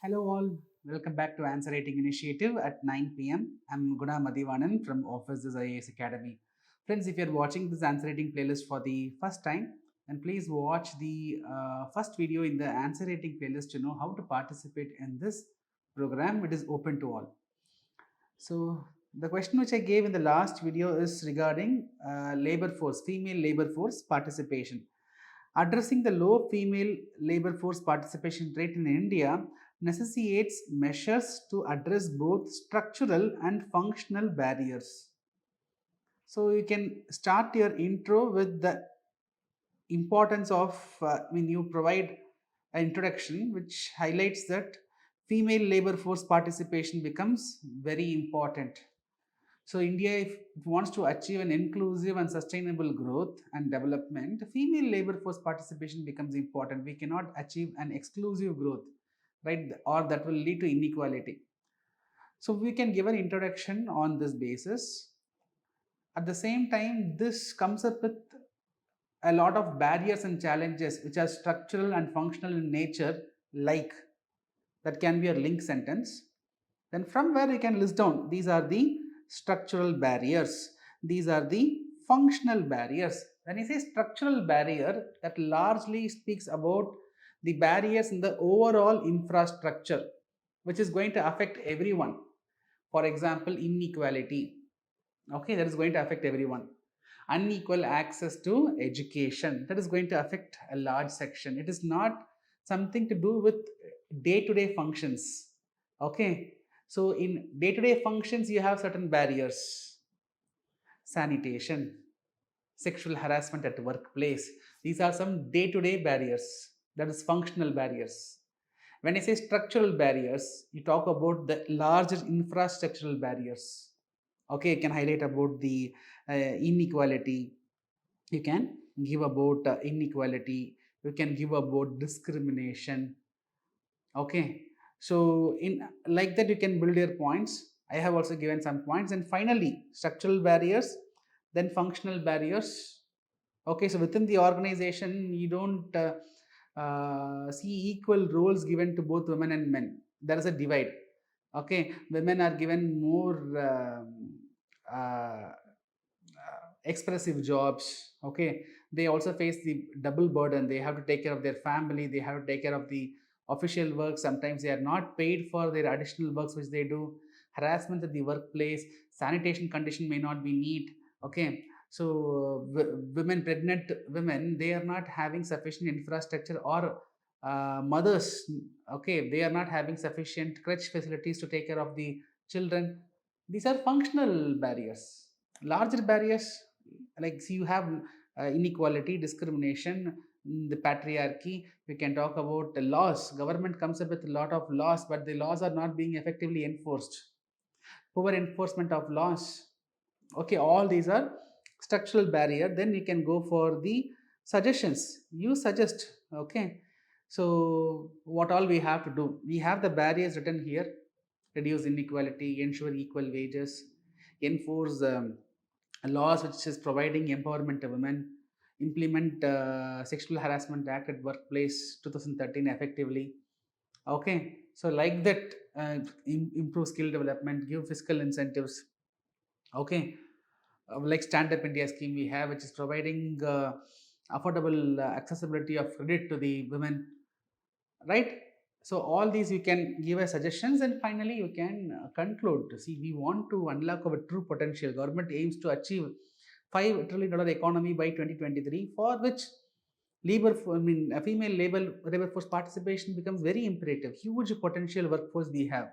Hello all, welcome back to Answer Rating Initiative at 9 p.m. I'm Guna Madhivanan from Offices IAS Academy. Friends, if you're watching this Answer Rating playlist for the first time, then please watch the first video in the Answer Rating playlist to know how to participate in this program. It is open to all. So the question which I gave in the last video is regarding labor force, female labor force participation. Addressing the low female labor force participation rate in India necessitates measures to address both structural and functional barriers. So you can start your intro with the importance of when you provide an introduction which highlights that female labor force participation becomes very important. So India, if it wants to achieve an inclusive and sustainable growth and development, female labor force participation becomes important. We cannot achieve an exclusive growth, right? Or that will lead to inequality. So we can give an introduction on this basis. At the same time, this comes up with a lot of barriers and challenges which are structural and functional in nature, like that can be a link sentence. Then from where we can list down, these are the structural barriers, these are the functional barriers. When I say structural barrier, that largely speaks about the barriers in the overall infrastructure which is going to affect everyone. For example, inequality, okay, that is going to affect everyone. Unequal access to education, that is going to affect a large section. It is not something to do with day to day functions, okay. So in day to day functions you have certain barriers: sanitation, sexual harassment at workplace. These are some day to day barriers, that is functional barriers. When I say structural barriers, you talk about the larger infrastructural barriers. Okay, you can highlight about the inequality, you can give about inequality, you can give about discrimination. Okay, so in like that you can build your points. I have also given some points. And finally, structural barriers, then functional barriers. Okay, so within the organization you don't see equal roles given to both women and men. There is a divide. Okay, women are given more expressive jobs. Okay, they also face the double burden. They have to take care of their family, they have to take care of the official work. Sometimes they are not paid for their additional works which they do. Harassment at the workplace, sanitation condition may not be neat. Okay, so women, pregnant women, they are not having sufficient infrastructure, or mothers, okay, they are not having sufficient crèche facilities to take care of the children. These are functional barriers. Larger barriers, like see, you have inequality, discrimination, the patriarchy. We can talk about the laws. Government comes up with a lot of laws, but the laws are not being effectively enforced. Poor enforcement of laws. Okay, all these are structural barrier. Then you can go for the suggestions. You suggest. Okay, so what all we have to do? We have the barriers written here: reduce inequality, ensure equal wages, enforce laws which is providing empowerment to women, implement Sexual Harassment Act at workplace 2013 effectively. Okay, so like that, improve skill development, give fiscal incentives. Okay, like Stand Up India scheme we have, which is providing affordable accessibility of credit to the women, right? So all these you can give as suggestions. And finally you can conclude. See, we want to unlock our true potential. Government aims to achieve $5 trillion economy by 2023, for which a female labor force participation becomes very imperative. Huge potential workforce we have.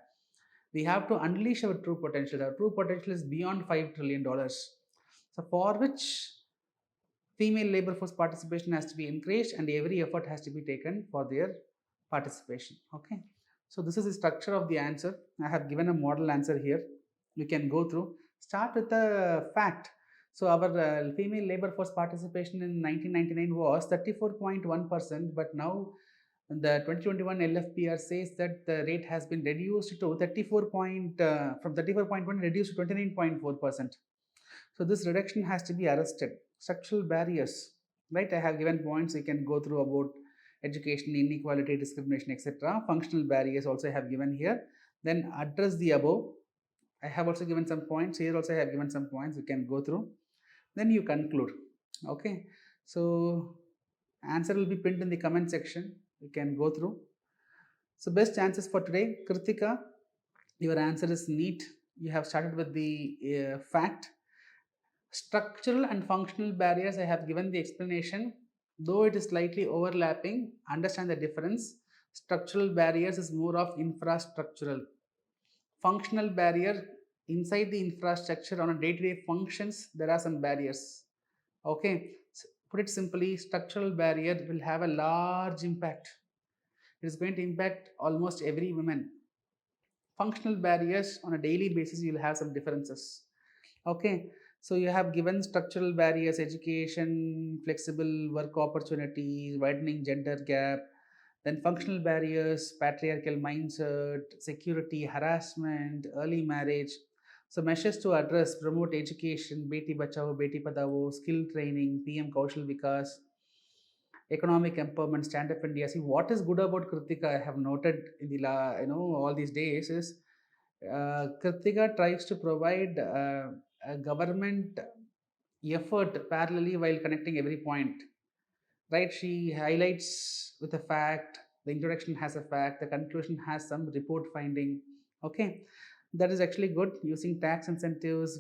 We have to unleash our true potential. Our true potential is beyond $5 trillion. So for which female labor force participation has to be increased, and every effort has to be taken for their participation. Okay, so this is the structure of the answer. I have given a model answer here. You can go through. Start with the fact. So our female labor force participation in 1999 was 34.1%, but now the 2021 LFPR says that the rate has been reduced to from 34.1 reduced to 29.4%. So this reduction has to be arrested. Structural barriers, right? I have given points. You can go through about education inequality, discrimination, etc. Functional barriers also I have given here. Then address the above. I have also given some points here. Also I have given some points. You can go through. Then you conclude. Okay. So answer will be pinned in the comment section. You can go through. So best chances for today, Kritika. Your answer is neat. You have started with the fact. Structural and functional barriers, I have given the explanation. Though it is slightly overlapping, understand the difference. Structural barriers is more of infrastructural. Functional barrier, inside the infrastructure on a day-to-day functions, there are some barriers. Okay, so put it simply, structural barrier will have a large impact. It is going to impact almost every woman. Functional barriers on a daily basis, you'll have some differences. Okay, so you have given structural barriers, education, flexible work opportunities, widening gender gap, then functional barriers, patriarchal mindset, security, harassment, early marriage. So measures to address, promote education, Beti Bachao, Beti Padao, skill training, PM Kaushal Vikas, economic empowerment, stand up India. See, what is good about Kritika, I have noted in the all these days is Kritika tries to provide a government effort parallelly while connecting every point. Right? She highlights with a fact, the introduction has a fact, the conclusion has some report finding. Okay, that is actually good. Using tax incentives,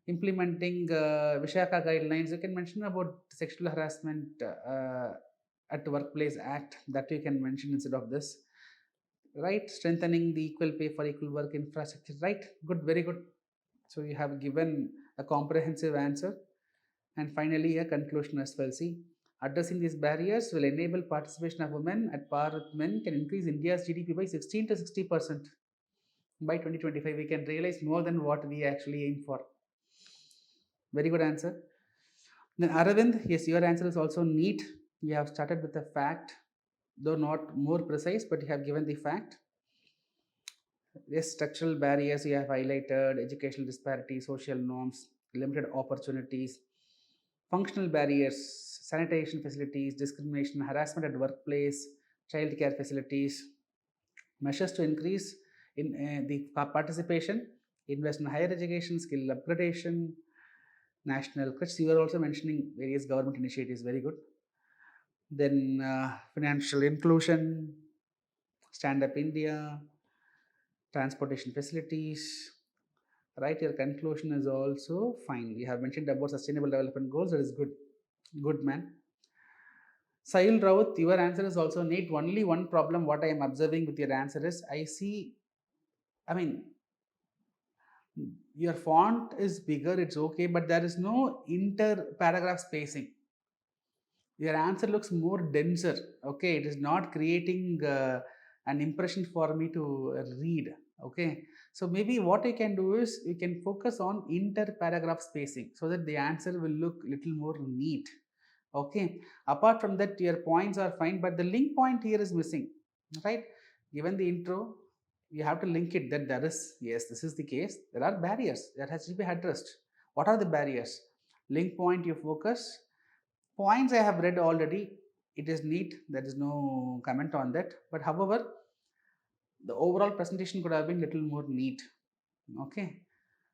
implementing Vishaka guidelines. You can mention about sexual harassment at workplace act, that you can mention instead of this. Right, strengthening the equal pay for equal work infrastructure. Right, good, very good. So you have given a comprehensive answer. And finally, a conclusion as well. See, addressing these barriers will enable participation of women at par with men, can increase India's GDP by 16 to 60% by 2025. We can realize more than what we actually aim for. Very good answer. Then Aravind, yes, your answer is also neat. You have started with a fact, though not more precise, but you have given the fact. Yes, structural barriers you have highlighted, educational disparities, social norms, limited opportunities, functional barriers, sanitation facilities, discrimination, harassment at workplace, child care facilities, measures to increase in the participation, invest in higher education, skill upgradation, national crutch. You are also mentioning various government initiatives, very good. Then financial inclusion, stand up India, transportation facilities. Right, your conclusion is also fine. You have mentioned about sustainable development goals. That is good. Good, man. Sahil Raut, your answer is also neat. Only one problem, what I am observing with your answer is, I see, I mean, your font is bigger, it's okay, but there is no inter paragraph spacing. Your answer looks more denser. Okay, it is not creating an impression for me to read. Okay, so maybe what I can do is we can focus on inter paragraph spacing so that the answer will look little more neat. Okay, apart from that, your points are fine, but the link point here is missing. Right, given the intro, you have to link it that there is, yes, this is the case, there are barriers that has to be addressed. What are the barriers? Link point, you focus. Points I have read already. It is neat. There is no comment on that. But however, the overall presentation could have been little more neat. Okay.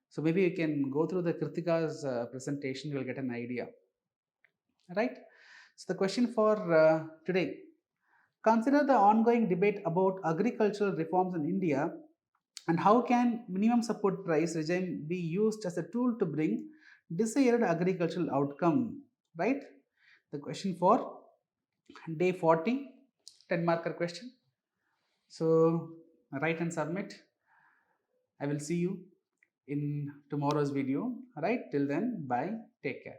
So maybe you can go through the Kritika's presentation. You will get an idea. Right. So the question for today. Consider the ongoing debate about agricultural reforms in India and how can minimum support price regime be used as a tool to bring desired agricultural outcome. Right. The question for day 40, 10 marker question. So write and submit. I will see you in tomorrow's video. Right, till then, bye, take care.